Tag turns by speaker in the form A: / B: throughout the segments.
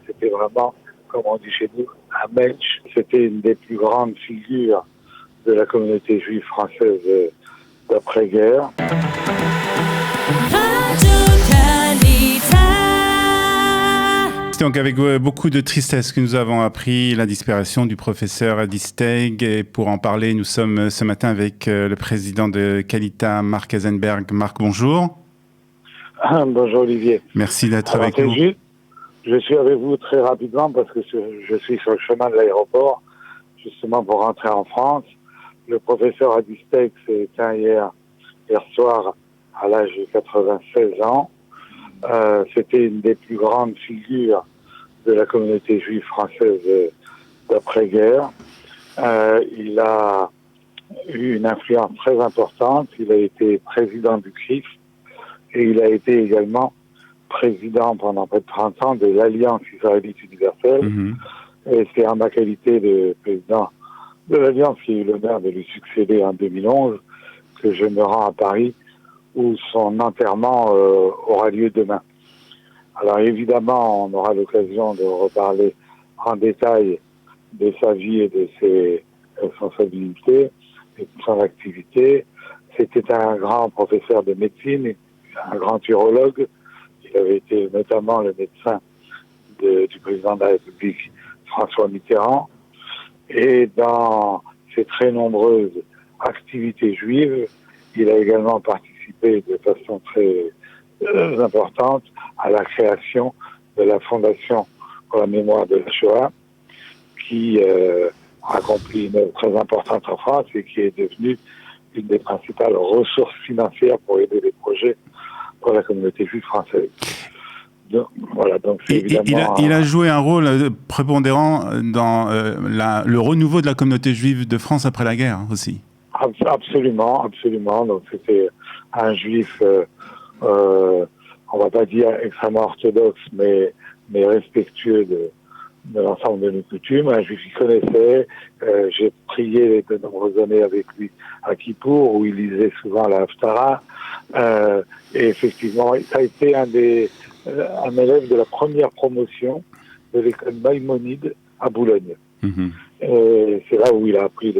A: c'était vraiment, comme on dit chez nous, un mensch. C'était une des plus grandes figures de la communauté juive française d'après-guerre.
B: C'est donc avec beaucoup de tristesse que nous avons appris la disparition du professeur Adi Steig. Et pour en parler, nous sommes ce matin avec le président de Qualita, Marc Eisenberg. Marc, bonjour.
A: Bonjour Olivier.
B: Merci d'être avec nous.
A: Je suis avec vous très rapidement parce que je suis sur le chemin de l'aéroport, justement pour rentrer en France. Le professeur Adi Steig s'est éteint hier soir à l'âge de 96 ans. C'était une des plus grandes figures de la communauté juive française d'après-guerre. Il a eu une influence très importante. Il a été président du CRIF et il a été également président pendant près de 30 ans de l'Alliance israélite universelle. Et c'est en ma qualité de président de l'Alliance qui a eu l'honneur de lui succéder en 2011 que je me rends à Paris où son enterrement aura lieu demain. Alors évidemment, on aura l'occasion de reparler en détail de sa vie et de ses responsabilités et de son activité. C'était un grand professeur de médecine, un grand urologue. Il avait été notamment le médecin du président de la République, François Mitterrand. Et dans ses très nombreuses activités juives, il a également participé de façon très importante à la création de la Fondation pour la mémoire de la Shoah, qui a accompli une œuvre très importante en France et qui est devenue une des principales ressources financières pour aider les projets pour la communauté juive française. Donc, voilà, donc c'est évidemment...
B: Il a joué un rôle prépondérant dans le renouveau de la communauté juive de France après la guerre aussi.
A: Absolument. Donc c'était un juif, on va pas dire extrêmement orthodoxe, mais respectueux de l'ensemble de nos coutumes. Un juif qui connaissait. J'ai prié de nombreuses années avec lui à Kippour, où il lisait souvent la Haftara. Et effectivement, ça a été un élève de la première promotion de l'école Maïmonide à Boulogne. Et c'est là où il a appris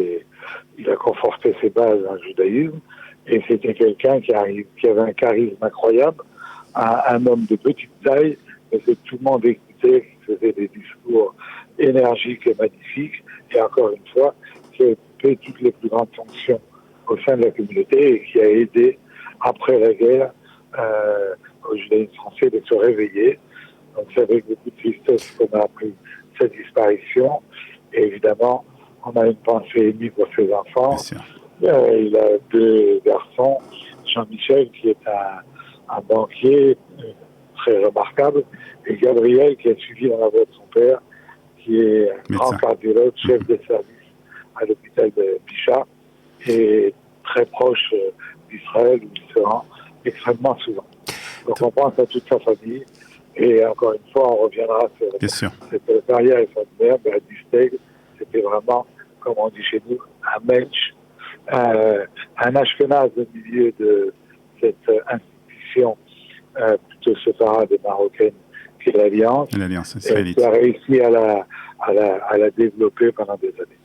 A: il a conforté ses bases en judaïsme, et c'était quelqu'un qui avait un charisme incroyable, un homme de petite taille, mais que tout le monde écoutait, qui faisait des discours énergiques et magnifiques, et encore une fois, qui a occupé toutes les plus grandes fonctions au sein de la communauté, et qui a aidé, après la guerre, aux judaïsmes français de se réveiller. Donc c'est avec beaucoup de tristesse qu'on a appris cette disparition, et évidemment, on a une pensée émue pour ses enfants. Il a 2 garçons, Jean-Michel qui est un banquier très remarquable, et Gabriel qui a suivi dans la voie de son père, qui est un grand cardiologue, chef de service à l'hôpital de Bichat, et très proche d'Israël, où il se rend extrêmement souvent. Donc on pense à toute sa famille, et encore une fois, on reviendra sur cette carrière extraordinaire. Adi Steig, c'était vraiment, comme on dit chez nous, un mensch, un ashkenaz au milieu de cette institution plutôt séparate et marocaine qu'est l'Alliance.
B: L'Alliance israélite.
A: Qui a réussi à la développer pendant des années.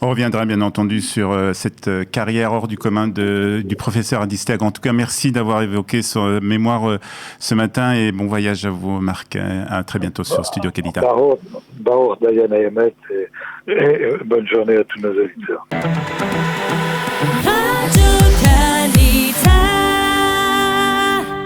B: On reviendra bien entendu sur cette carrière hors du commun du professeur Adi Steig. En tout cas, merci d'avoir évoqué son mémoire ce matin, et bon voyage à vous, Marc. À très bientôt sur Studio Qualita.
A: Baruch Dayan Hayemet, et bonne journée à tous nos auditeurs.